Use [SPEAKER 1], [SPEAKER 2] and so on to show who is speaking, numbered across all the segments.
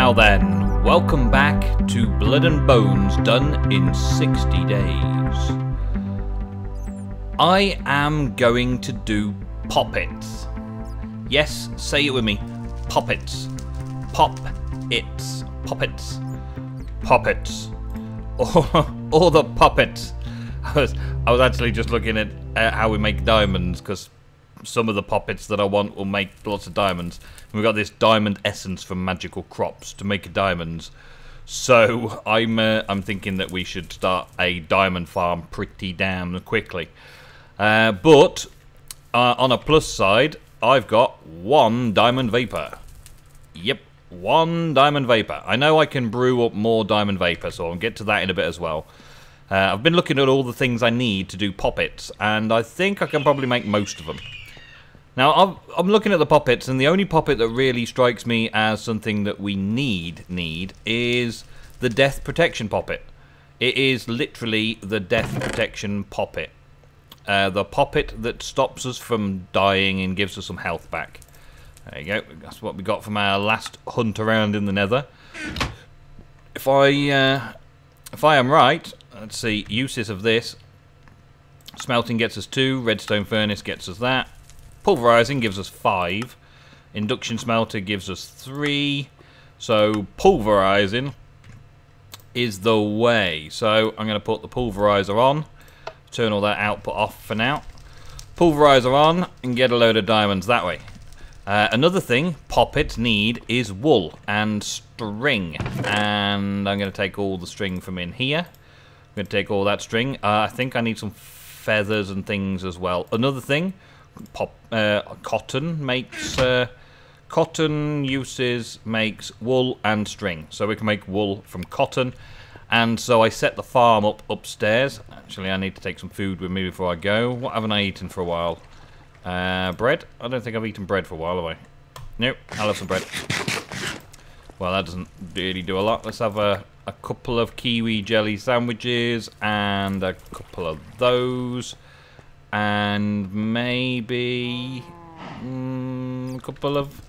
[SPEAKER 1] Now then, welcome back to Blood and Bones done in 60 days. I am going to do Poppets. Yes, say it with me. Poppets. Pop-its. Poppets. Poppets. All the puppets. I was actually just looking at how we make diamonds, because some of the poppets that I want will make lots of diamonds. And we've got this diamond essence from magical crops to make diamonds. So I'm thinking that we should start a diamond farm pretty damn quickly. But on a plus side, I've got 1 diamond vapor. Yep, 1 diamond vapor. I know I can brew up more diamond vapor, so I'll get to that in a bit as well. I've been looking at all the things I need to do poppets, and I think I can probably make most of them. Now, I'm looking at the poppets, and the only poppet that really strikes me as something that we need is the death protection poppet. It is literally the death protection poppet. The poppet that stops us from dying and gives us some health back. There you go. That's what we got from our last hunt around in the Nether. If I am right, let's see, uses of this. Smelting gets us 2, redstone furnace gets us that. Pulverizing gives us 5. Induction smelter gives us 3. So pulverizing is the way. So I'm going to put the pulverizer on. Turn all that output off for now. Pulverizer on and get a load of diamonds that way. Another thing poppets need is wool and string. And I'm going to take all the string from in here. I'm going to take all that string. I think I need some feathers and things as well. Another thing, cotton makes cotton uses makes wool and string, so we can make wool from cotton. And so I set the farm up upstairs. Actually, I need to take some food with me before I go. What haven't I eaten for a while? Bread? I don't think I've eaten bread for a while, have I? Nope, I'll have some bread. Well, that doesn't really do a lot. Let's have a couple of kiwi jelly sandwiches and a couple of those. And maybe a couple of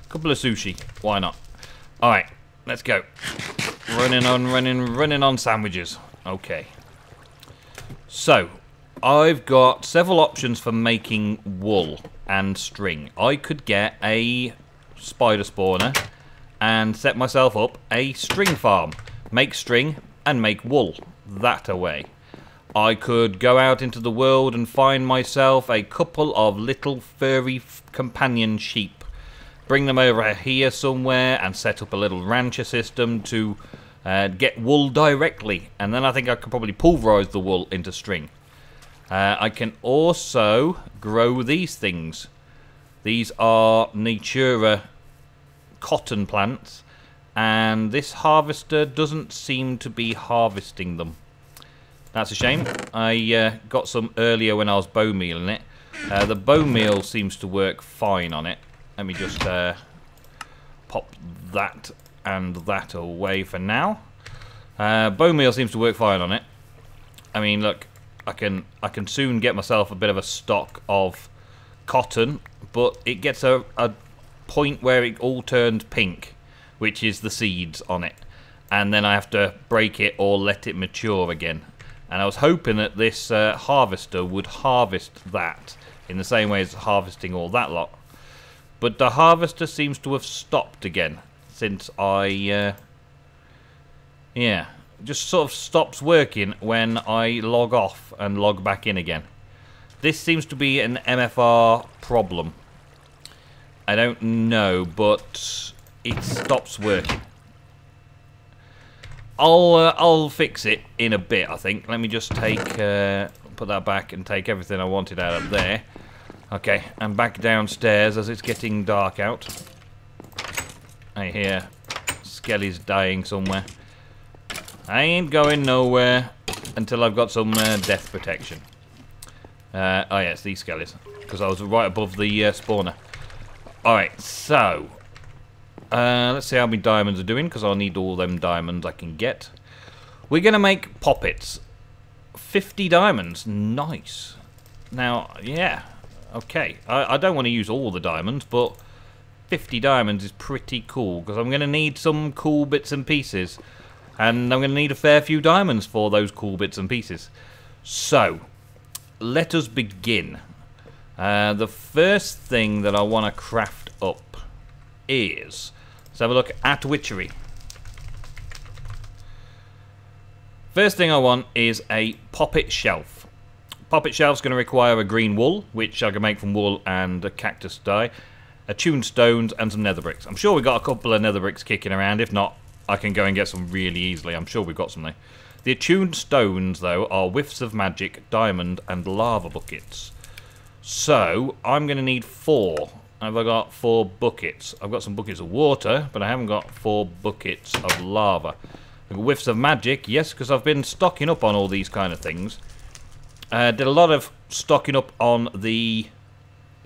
[SPEAKER 1] sushi. Why not? All right, let's go. Running on sandwiches. Okay. So I've got several options for making wool and string. I could get a spider spawner and set myself up a string farm. Make string and make wool that away. I could go out into the world and find myself a couple of little furry companion sheep. Bring them over here somewhere and set up a little rancher system to get wool directly. And then I think I could probably pulverize the wool into string. I can also grow these things. These are Natura cotton plants. And this harvester doesn't seem to be harvesting them. That's a shame. I got some earlier when I was bone mealing it. The bone meal seems to work fine on it. Let me just pop that and that away for now. Bone meal seems to work fine on it. I mean, look, I can soon get myself a bit of a stock of cotton, but it gets a point where it all turns pink, which is the seeds on it, and then I have to break it or let it mature again. And I was hoping that this harvester would harvest that in the same way as harvesting all that lot. But the harvester seems to have stopped again since I... yeah, just sort of stops working when I log off and log back in again. This seems to be an MFR problem. I don't know, but it stops working. I'll fix it in a bit, I think. Let me just take put that back and take everything I wanted out of there. Okay, I'm back downstairs as it's getting dark out. I hear Skelly's dying somewhere. I ain't going nowhere until I've got some death protection. Oh yeah, it's these Skellies, because I was right above the spawner. Alright, so let's see how many diamonds are doing, because I'll need all them diamonds I can get. We're going to make poppets. 50 diamonds. Nice. Now, yeah. Okay. I don't want to use all the diamonds, but 50 diamonds is pretty cool, because I'm going to need some cool bits and pieces. And I'm going to need a fair few diamonds for those cool bits and pieces. So, let us begin. The first thing that I want to craft up is... Let's have a look at witchery. First thing I want is a poppet shelf. Poppet shelf's going to require a green wool, which I can make from wool and a cactus dye, attuned stones, and some nether bricks. I'm sure we've got a couple of nether bricks kicking around. If not, I can go and get some really easily. I'm sure we've got some there. The attuned stones, though, are whiffs of magic, diamond, and lava buckets. So, I'm going to need 4. Have I got 4 buckets? I've got some buckets of water, but I haven't got 4 buckets of lava. I've got whiffs of magic, yes, because I've been stocking up on all these kind of things. Did a lot of stocking up on the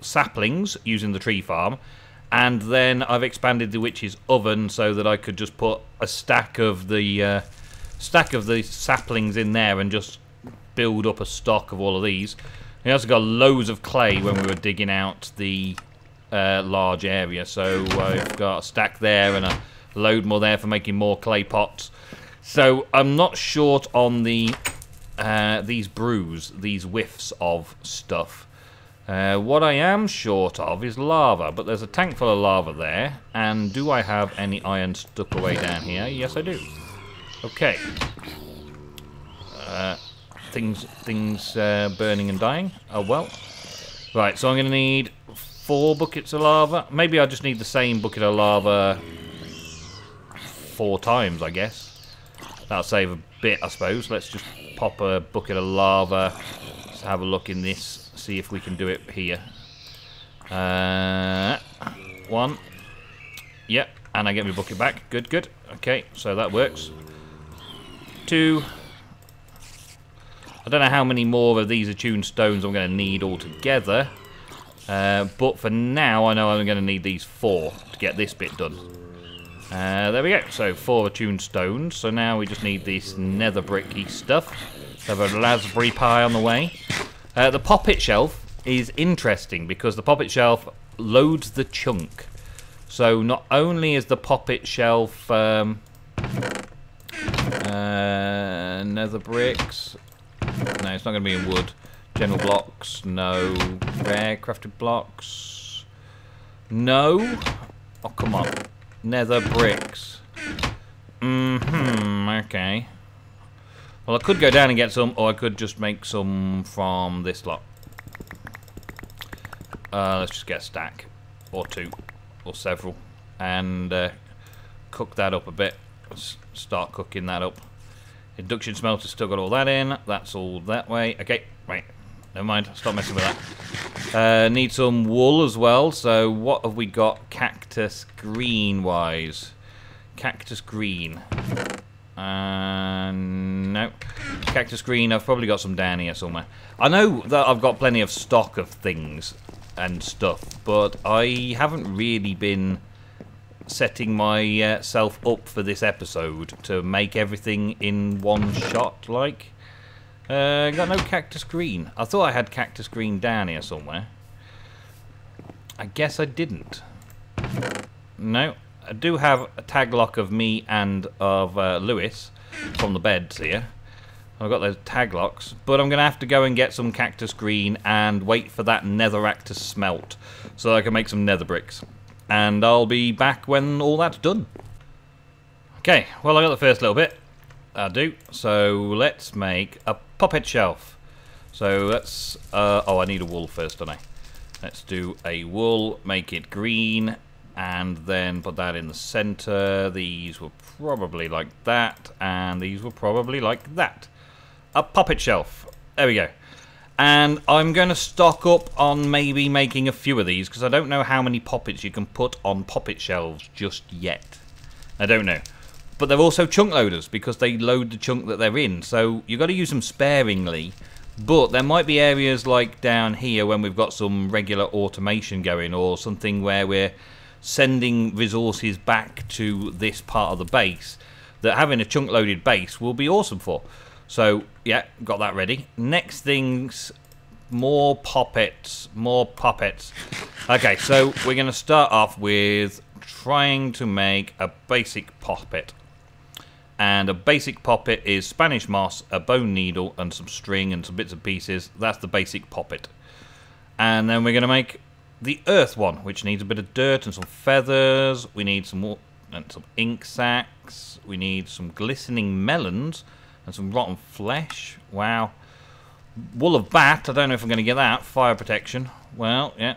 [SPEAKER 1] saplings using the tree farm, and then I've expanded the witch's oven so that I could just put a stack of the saplings in there and just build up a stock of all of these. We also got loads of clay when we were digging out the large area, so I've got a stack there and a load more there for making more clay pots. So I'm not short on the these brews, these whiffs of stuff. What I am short of is lava, but there's a tank full of lava there. And do I have any iron stuck away down here? Yes, I do. Okay. Things burning and dying. Oh, well. Right, so I'm going to need 4 buckets of lava. Maybe I just need the same bucket of lava 4 times, I guess. That'll save a bit, I suppose. Let's just pop a bucket of lava. Let's have a look in this. See if we can do it here. 1. Yep, and I get my bucket back. Good, good. Okay, so that works. 2. I don't know how many more of these attuned stones I'm going to need altogether. But for now, I know I'm going to need these 4 to get this bit done. There we go. So 4 attuned stones. So now we just need this nether bricky stuff. Have a raspberry pie on the way. The poppet shelf is interesting because the poppet shelf loads the chunk. So not only is the poppet shelf nether bricks. No, it's not going to be in wood. General blocks, no. Rare crafted blocks, no. Oh, come on. Nether bricks. Okay. Well, I could go down and get some, or I could just make some from this lot. Let's just get a stack. Or 2. Or several. And cook that up a bit. Let's start cooking that up. Induction smelter's still got all that in. That's all that way. Okay, right. Never mind. Stop messing with that. Need some wool as well. So what have we got cactus green wise? Cactus green. No. Cactus green, I've probably got some down here somewhere. I know that I've got plenty of stock of things and stuff, but I haven't really been setting myself up for this episode to make everything in one shot, like. Got no cactus green. I thought I had cactus green down here somewhere. I guess I didn't. No. I do have a tag lock of me and of Lewis from the beds here. I've got those tag locks, but I'm going to have to go and get some cactus green and wait for that netherrack to smelt so I can make some nether bricks. And I'll be back when all that's done. Okay, well I got the first little bit. I do. So let's make a poppet shelf. So let's... oh, I need a wool first, don't I? Let's do a wool, make it green, and then put that in the center. These were probably like that, and these were probably like that. A poppet shelf. There we go. And I'm going to stock up on maybe making a few of these, because I don't know how many poppets you can put on poppet shelves just yet. I don't know. But they're also chunk loaders, because they load the chunk that they're in. So you've got to use them sparingly. But there might be areas like down here when we've got some regular automation going, or something where we're sending resources back to this part of the base, that having a chunk loaded base will be awesome for. So yeah, got that ready. Next thing's more poppets, more poppets. Okay, so we're going to start off with trying to make a basic poppet. And a basic poppet is Spanish moss, a bone needle, and some string and some bits and pieces. That's the basic poppet. And then we're going to make the earth one, which needs a bit of dirt and some feathers. We need some more, and some ink sacs. We need some glistening melons and some rotten flesh. Wow. Wool of bat. I don't know if I'm going to get that. Fire protection. Well, yeah.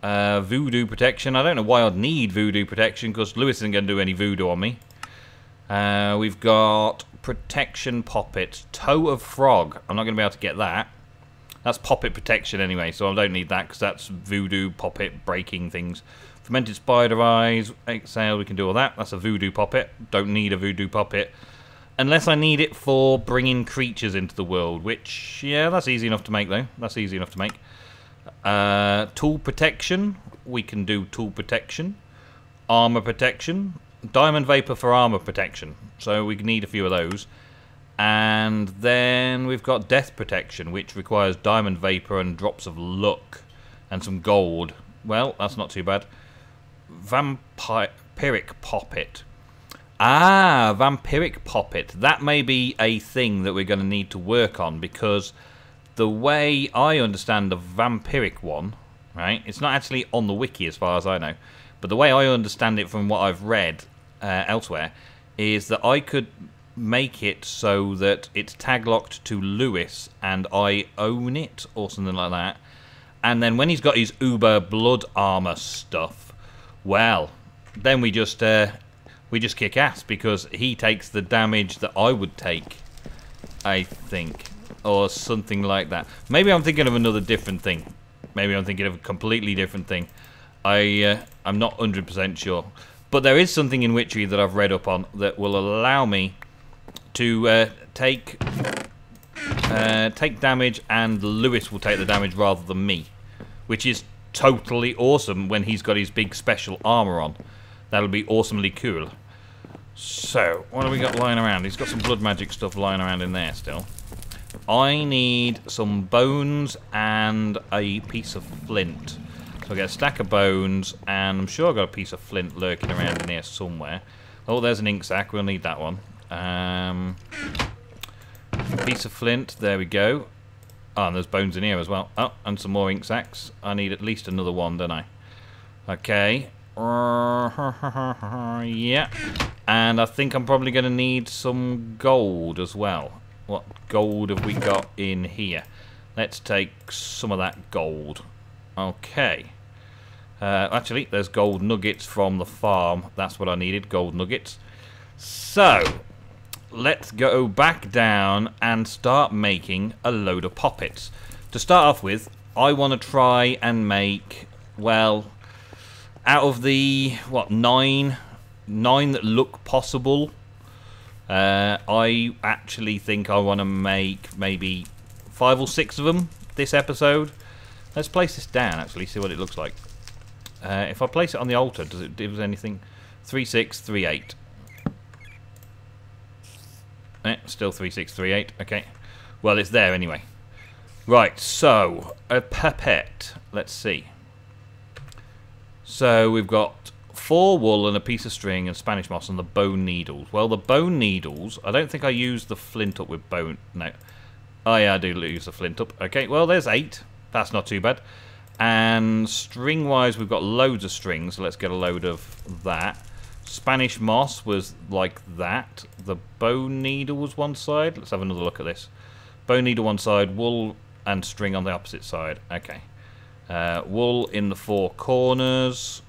[SPEAKER 1] Voodoo protection. I don't know why I'd need voodoo protection, because Lewis isn't going to do any voodoo on me. We've got protection poppet. Toe of frog. I'm not going to be able to get that. That's poppet protection anyway, so I don't need that, because that's voodoo poppet breaking things. Fermented spider eyes. Exhale, we can do all that. That's a voodoo poppet. Don't need a voodoo poppet. Unless I need it for bringing creatures into the world, which, yeah, that's easy enough to make, though. That's easy enough to make. Tool protection. We can do tool protection. Armor protection. Diamond vapor for armor protection. So we need a few of those. And then we've got death protection, which requires diamond vapor and drops of luck. And some gold. Well, that's not too bad. Vampiric poppet. Ah, vampiric poppet. That may be a thing that we're going to need to work on, because the way I understand the vampiric one, right, it's not actually on the wiki as far as I know, but the way I understand it from what I've read elsewhere is that I could make it so that it's tag locked to Lewis and I own it or something like that, and then when he's got his uber blood armor stuff, well, then we just kick ass, because he takes the damage that I would take, I think. Or something like that. Maybe I'm thinking of another different thing. Maybe I'm thinking of a completely different thing. I'm not 100% sure. But there is something in Witchery that I've read up on that will allow me to take damage, and Lewis will take the damage rather than me. Which is totally awesome when he's got his big special armor on. That'll be awesomely cool. So, what have we got lying around? He's got some blood magic stuff lying around in there still. I need some bones and a piece of flint. So I get a stack of bones, and I'm sure I've got a piece of flint lurking around in here somewhere. Oh, there's an ink sac. We'll need that one. Piece of flint. There we go. Oh, and there's bones in here as well. Oh, and some more ink sacs. I need at least another one, don't I? Okay. Yeah. And I think I'm probably going to need some gold as well. What gold have we got in here? Let's take some of that gold. Okay. Actually, there's gold nuggets from the farm. That's what I needed, gold nuggets. So, let's go back down and start making a load of poppets. To start off with, I want to try and make, well, out of the, what, nine that look possible, I actually think I want to make maybe 5 or 6 of them this episode. Let's place this down, actually, see what it looks like. If I place it on the altar, does it give us anything? 3, 6, 3, 8. Still 3, 6, 3, 8. Okay. Well, it's there anyway. Right, so, a puppet. Let's see. So, we've got 4 wool and a piece of string and Spanish moss and the bone needles. Well, the bone needles, I don't think I used the flint up with bone. No. Oh, yeah, I do use the flint up. Okay, well, there's 8. That's not too bad. And string-wise, we've got loads of strings, so let's get a load of that. Spanish moss was like that. The bone needle was one side. Let's have another look at this. Bone needle one side, wool and string on the opposite side. Okay. Wool in the 4 corners.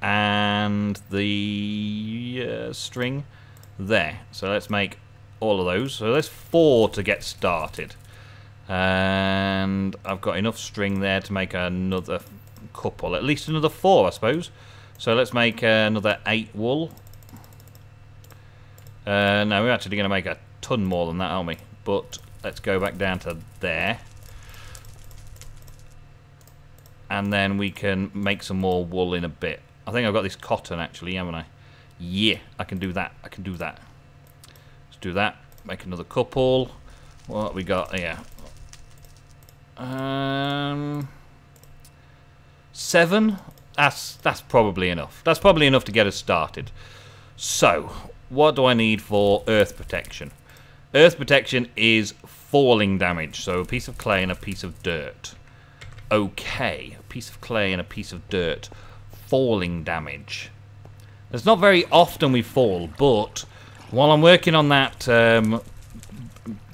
[SPEAKER 1] And the string there. So let's make all of those. So there's 4 to get started. And I've got enough string there to make another couple. At least another 4, I suppose. So let's make another 8 wool. No, we're actually going to make a ton more than that, aren't we? But let's go back down to there. And then we can make some more wool in a bit. I think I've got this cotton, actually, haven't I? Yeah, I can do that. I can do that. Let's do that. Make another couple. What we got here? 7? That's probably enough. That's probably enough to get us started. So, what do I need for earth protection? Earth protection is falling damage. So a piece of clay and a piece of dirt. Okay, a piece of clay and a piece of dirt. Falling damage. It's not very often we fall, but while I'm working on that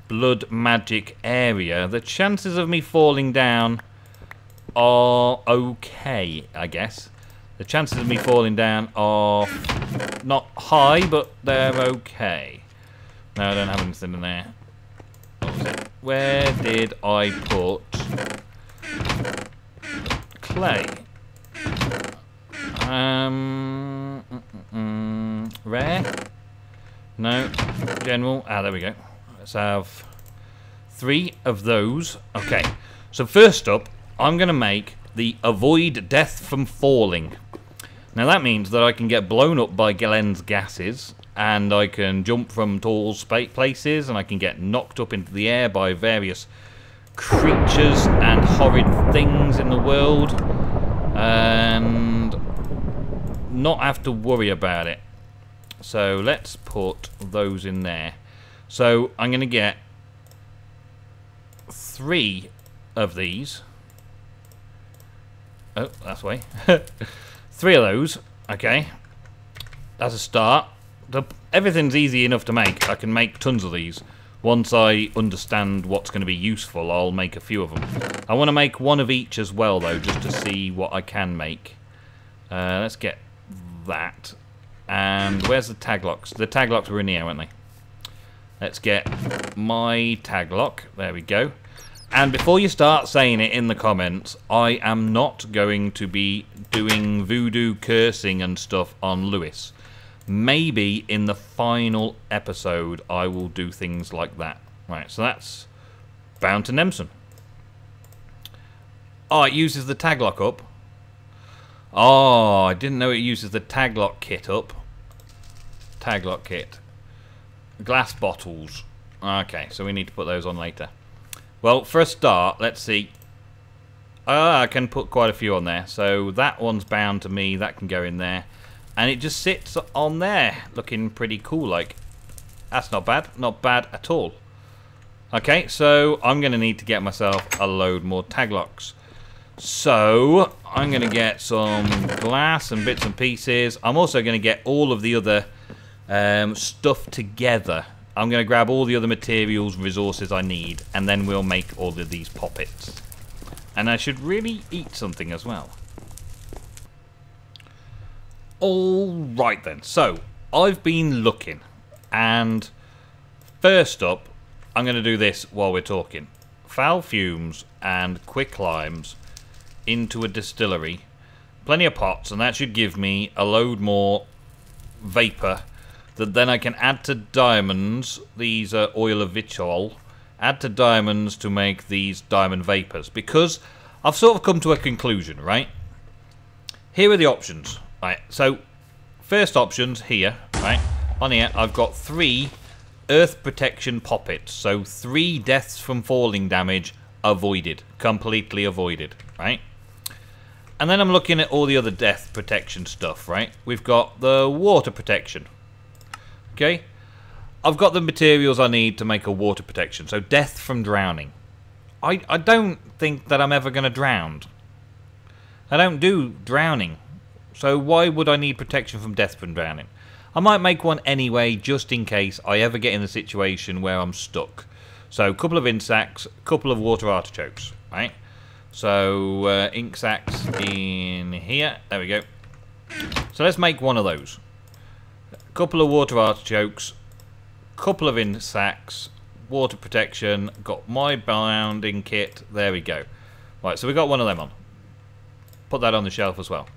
[SPEAKER 1] blood magic area, the chances of me falling down are okay, I guess. The chances of me falling down are not high, but they're okay. No, I don't have anything in there. What was it? Where did I put clay? Rare? No. General. Ah, there we go. Let's have 3 of those. Okay. So first up, I'm going to make the avoid death from falling. Now that means that I can get blown up by Glenn's gases, and I can jump from tall places, and I can get knocked up into the air by various creatures and horrid things in the world, and not have to worry about it. So let's put those in there. So I'm going to get 3 of these. Oh, that's way. 3 of those. Okay. That's a start. Everything's easy enough to make. I can make tons of these. Once I understand what's going to be useful, I'll make a few of them. I want to make 1 of each as well, though, just to see what I can make. Let's get that. And where's the tag locks? The tag locks were in here, weren't they? Let's get my tag lock. There we go. And before you start saying it in the comments, I am not going to be doing voodoo cursing and stuff on Lewis. Maybe in the final episode I will do things like that. Right, so that's bound to Nemsun. Oh, it uses the tag lock up. Oh, I didn't know it uses the tag lock kit up. Tag lock kit. Glass bottles. Okay, so we need to put those on later. Well, for a start, let's see. I can put quite a few on there. So that one's bound to me. That can go in there. And it just sits on there, looking pretty cool like. That's not bad. Not bad at all. Okay, so I'm going to need to get myself a load more tag locks. So I'm going to get some glass and bits and pieces. I'm also going to get all of the other stuff together. I'm going to grab all the other materials, resources I need, and then we'll make all of these poppets. And I should really eat something as well. Alright then, so I've been looking, and first up, I'm going to do this while we're talking. Foul fumes and quick limes into a distillery. Plenty of pots, and that should give me a load more vapor that then I can add to diamonds. These are oil of vitriol. Add to diamonds to make these diamond vapors. Because I've sort of come to a conclusion, right? Here are the options. Right, so first options here, right? On here, I've got 3 earth protection poppets. So 3 deaths from falling damage avoided. Completely avoided, right? And then I'm looking at all the other death protection stuff, right? We've got the water protection. Okay, I've got the materials I need to make a water protection. So death from drowning. I don't think that I'm ever going to drown. I don't do drowning. So why would I need protection from death from drowning? I might make one anyway, just in case I ever get in a situation where I'm stuck. So a couple of ink sacs, a couple of water artichokes, right? So ink sacs in here. There we go. So let's make one of those. Couple of water artichokes, couple of ink sacs, water protection, got my bounding kit, there we go. Right, so we got one of them on. Put that on the shelf as well.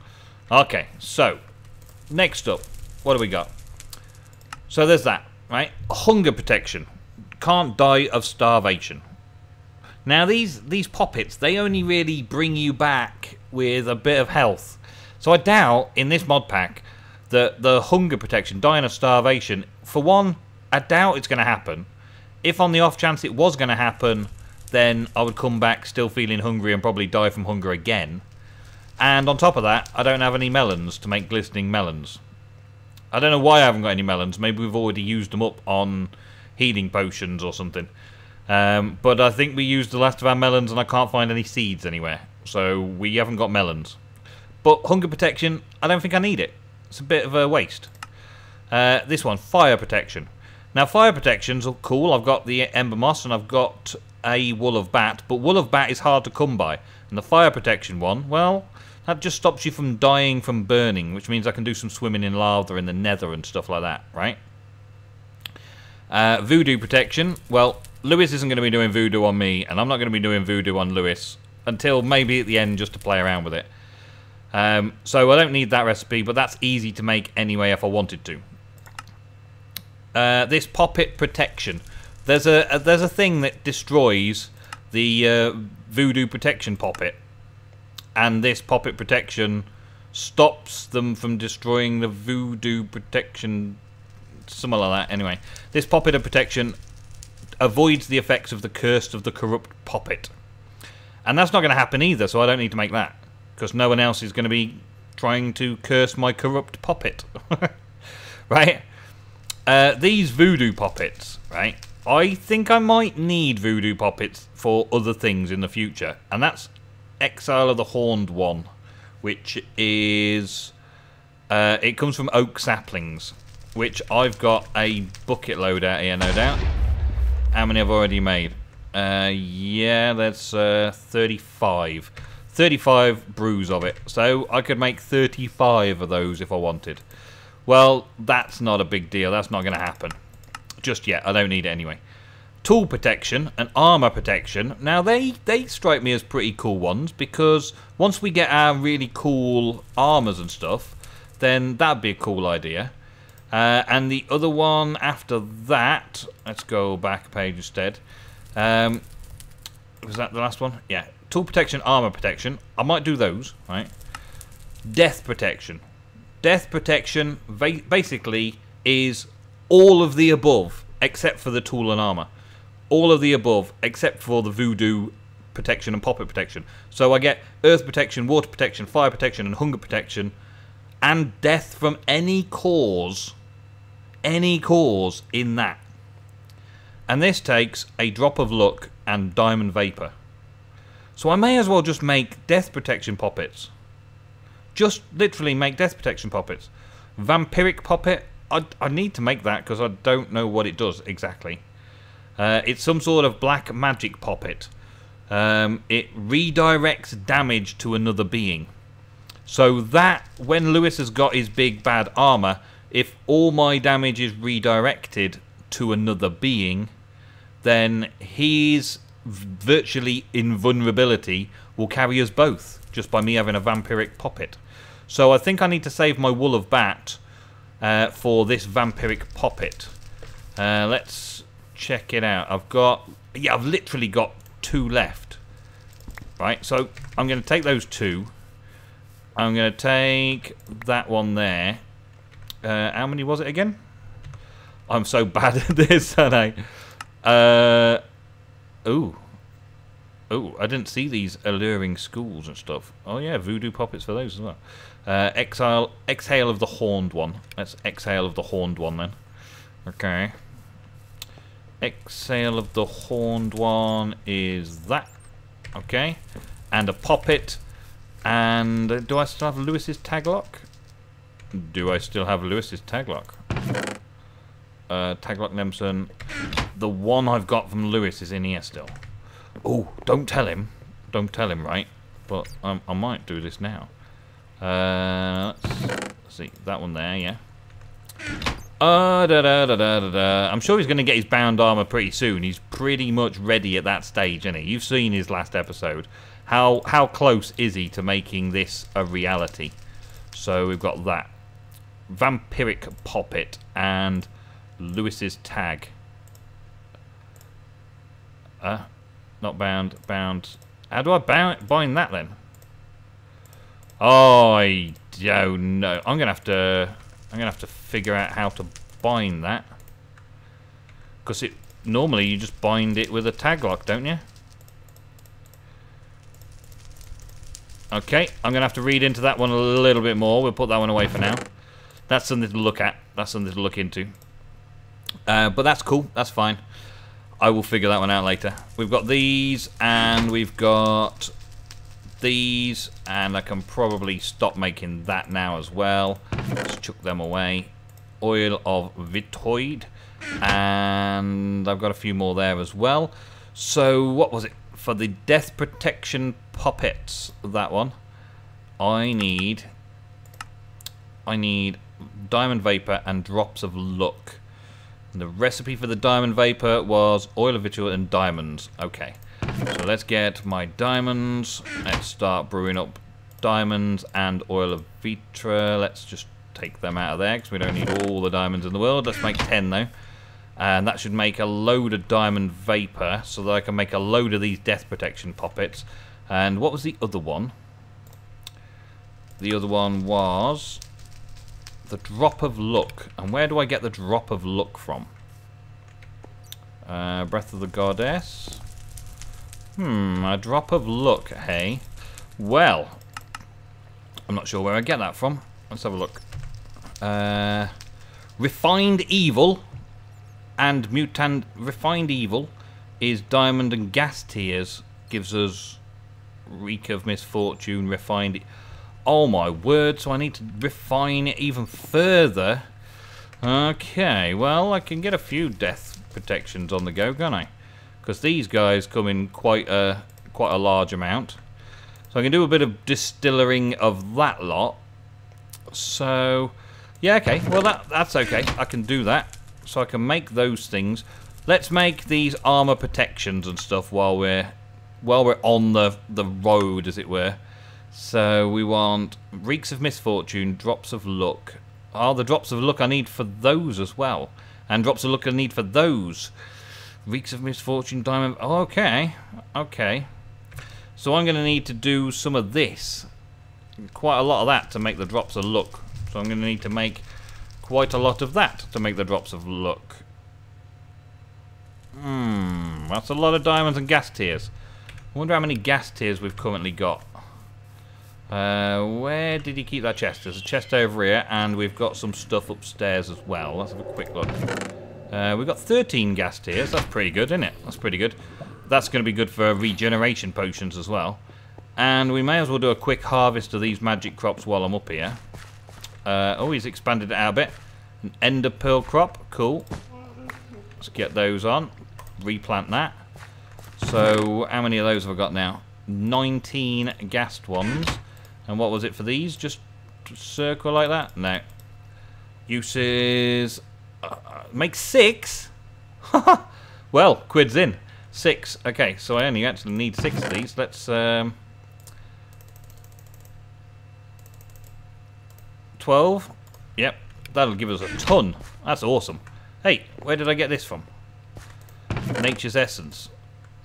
[SPEAKER 1] Okay, so, next up, what do we got? So there's that, right? Hunger protection. Can't die of starvation. Now these poppets, they only really bring you back with a bit of health. So I doubt, in this mod pack, the hunger protection, dying of starvation, for one, I doubt it's going to happen. If on the off chance it was going to happen, then I would come back still feeling hungry and probably die from hunger again. And on top of that, I don't have any melons to make glistening melons. I don't know why I haven't got any melons. Maybe we've already used them up on healing potions or something. But I think we used the last of our melons and I can't find any seeds anywhere. So we haven't got melons. But hunger protection, I don't think I need it. It's a bit of a waste. This one, fire protection. Now fire protections are cool. I've got the ember moss and I've got a wool of bat. But wool of bat is hard to come by. And the fire protection one, well, that just stops you from dying from burning. Which means I can do some swimming in lava in the nether and stuff like that, right? Voodoo protection. Well, Lewis isn't going to be doing voodoo on me. And I'm not going to be doing voodoo on Lewis. Until maybe at the end just to play around with it. So I don't need that recipe. But that's easy to make anyway if I wanted to. This poppet protection. There's a thing that destroys the voodoo protection poppet, and this poppet protection stops them from destroying the voodoo protection. Something like that. Anyway, this poppet of protection avoids the effects of the curse of the corrupt poppet, and that's not going to happen either. So I don't need to make that because no one else is going to be trying to curse my corrupt poppet, right? These voodoo poppets, right? I think I might need voodoo poppets for other things in the future. And that's Exile of the Horned One, which is... it comes from oak saplings, which I've got a bucket load out here, no doubt. How many I've already made? Yeah, that's 35. 35 brews of it. So I could make 35 of those if I wanted. Well, that's not a big deal. That's not going to happen. Just yet. I don't need it anyway. Tool protection and armor protection. Now, they strike me as pretty cool ones because once we get our really cool armors and stuff, then that'd be a cool idea. And the other one after that, let's go back a page instead. Was that the last one? Yeah. Tool protection, armor protection. I might do those, right? Death protection. Death protection basically is all of the above except for the tool and armor. All of the above except for the voodoo protection and poppet protection. So I get earth protection, water protection, fire protection and hunger protection and death from any cause in that. And this takes a drop of luck and diamond vapor. So I may as well just make death protection poppets. Just literally make death protection poppets. Vampiric poppet, I need to make that because I don't know what it does exactly. It's some sort of black magic poppet. It redirects damage to another being. So that, when Lewis has got his big bad armor, if all my damage is redirected to another being, then his virtually invulnerability will carry us both, just by me having a vampiric poppet. So I think I need to save my wool of bat for this vampiric poppet. Let's check it out. I've literally got 2 left. Right, so I'm going to take those 2. I'm going to take that one there. How many was it again? I'm so bad at this, aren't I? Ooh, I didn't see these alluring schools and stuff. Oh yeah, voodoo poppets for those as well. Exhale of the Horned One. Let's exhale of the Horned One then. Okay. Exhale of the Horned One is that. Okay. And a poppet. And do I still have Lewis's taglock? Do I still have Lewis's taglock? Taglock Nemsun. The one I've got from Lewis is in here still. Oh, don't tell him. Don't tell him, right? But I might do this now. Let's see. That one there, yeah. I'm sure he's going to get his bound armor pretty soon. He's pretty much ready at that stage, isn't he? You've seen his last episode. How close is he to making this a reality? So we've got that. Vampiric poppet and Lewis's tag. Not bound. Bound. How do I bind that then? Oh, I don't know. I'm gonna have to figure out how to bind that. Because normally you just bind it with a tag lock, don't you? Okay, I'm going to have to read into that one a little bit more. We'll put that one away for now. That's something to look at. That's something to look into. But that's cool. That's fine. I will figure that one out later. We've got these, and we've got these, and I can probably stop making that now as well. Just chuck them away. Oil of Vitoid, and I've got a few more there as well. So what was it for the death protection poppets? That one. I need diamond vapor and drops of luck. And the recipe for the diamond vapor was oil of vitriol and diamonds. Okay, so let's get my diamonds. Let's start brewing up diamonds and oil of vitriol. Let's just take them out of there because we don't need all the diamonds in the world. Let's make 10 though. And that should make a load of diamond vapor so that I can make a load of these death protection poppets. And what was the other one? The other one was the drop of luck. And where do I get the drop of luck from? Breath of the Goddess. A drop of luck, hey? Well, I'm not sure where I get that from. Let's have a look. Refined Evil and Mutant. Refined Evil is diamond and gas tears. Gives us reek of misfortune. Refined. Oh my word, so I need to refine it even further. Okay, well, I can get a few death protections on the go, can't I? Because these guys come in quite a large amount. So I can do a bit of distilling of that lot. So, yeah, okay. Well, that's okay. I can do that. So I can make those things. Let's make these armor protections and stuff while we're on the road, as it were. So we want reeks of misfortune, drops of luck. The drops of luck I need for those as well. And drops of luck I need for those. Reeks of misfortune, diamond. Oh, okay. Okay. So I'm going to need to do some of this. Quite a lot of that to make the drops of luck. So I'm going to need to make quite a lot of that to make the drops of luck. That's a lot of diamonds and gas tears. I wonder how many gas tears we've currently got. Where did he keep that chest? There's a chest over here, and we've got some stuff upstairs as well. Let's have a quick look. We've got 13 gas tears. That's pretty good, isn't it? That's pretty good. That's going to be good for regeneration potions as well. And we may as well do a quick harvest of these magic crops while I'm up here. Oh, he's expanded it out a bit. An ender pearl crop. Cool. Let's get those on. Replant that. So, how many of those have I got now? 19 gassed ones. And what was it for these? Just circle like that? No. Uses... make 6? Well, quid's in. 6. Okay, so I only actually need 6 of these. Let's... 12? Yep. That'll give us a ton. That's awesome. Hey, where did I get this from? Nature's Essence.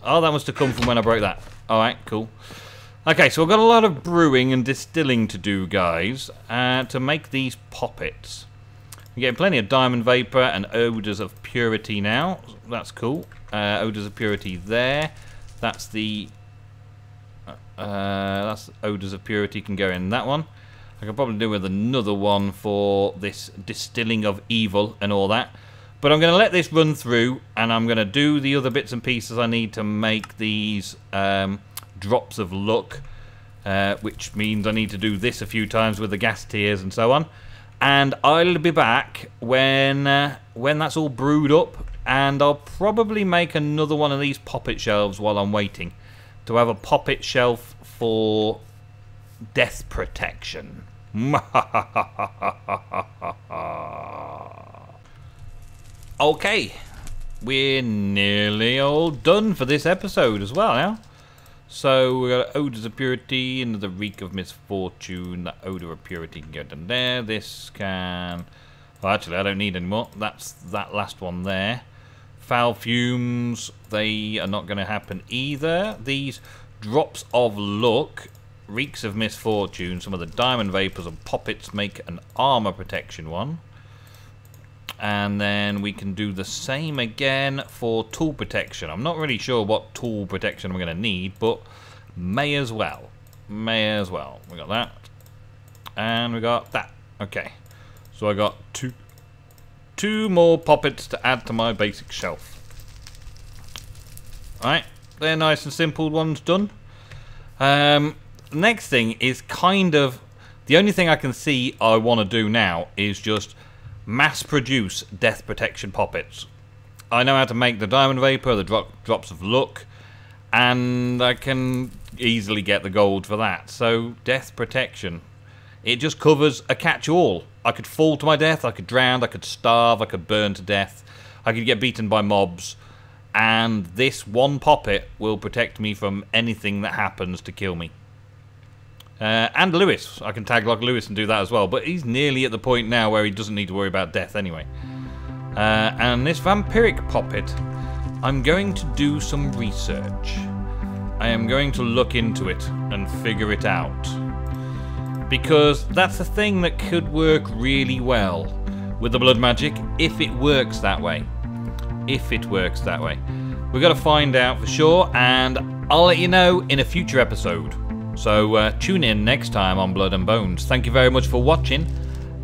[SPEAKER 1] Oh, that must have come from when I broke that. Alright, cool. Okay, so I've got a lot of brewing and distilling to do, guys, to make these poppets. I'm getting plenty of diamond vapor and odors of purity now. That's cool. Odors of purity there. That's the... that's odors of purity can go in that one. I could probably do with another one for this distilling of evil and all that. But I'm going to let this run through, and I'm going to do the other bits and pieces I need to make these drops of luck, which means I need to do this a few times with the gas tears and so on. And I'll be back when that's all brewed up, and I'll probably make another one of these poppet shelves while I'm waiting to have a poppet shelf for death protection. Okay, we're nearly all done for this episode as well now. So we got odors of purity and the reek of misfortune. That odor of purity can go down there. This can... well, actually, I don't need any more. That's that last one there. Foul fumes, they are not going to happen either. These drops of luck, reeks of misfortune, some of the diamond vapors and poppets make an armor protection one. And then we can do the same again for tool protection. I'm not really sure what tool protection I'm going to need, but may as well. May as well. We got that. And we got that. Okay. So I got two more poppets to add to my basic shelf. Alright. They're nice and simple ones done. Next thing is kind of... The only thing I can see I want to do now is just mass produce death protection poppets. I know how to make the diamond vapor, the drops of luck, and I can easily get the gold for that. So, death protection. It just covers a catch-all. I could fall to my death, I could drown, I could starve, I could burn to death, I could get beaten by mobs, and this one poppet will protect me from anything that happens to kill me. And Lewis. I can tag lock Lewis and do that as well, but he's nearly at the point now where he doesn't need to worry about death anyway. And this vampiric poppet, I'm going to do some research. I am going to look into it and figure it out. Because that's a thing that could work really well with the blood magic, if it works that way. If it works that way. We've got to find out for sure, and I'll let you know in a future episode. So tune in next time on Blood and Bones. Thank you very much for watching.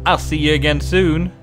[SPEAKER 1] I'll see you again soon.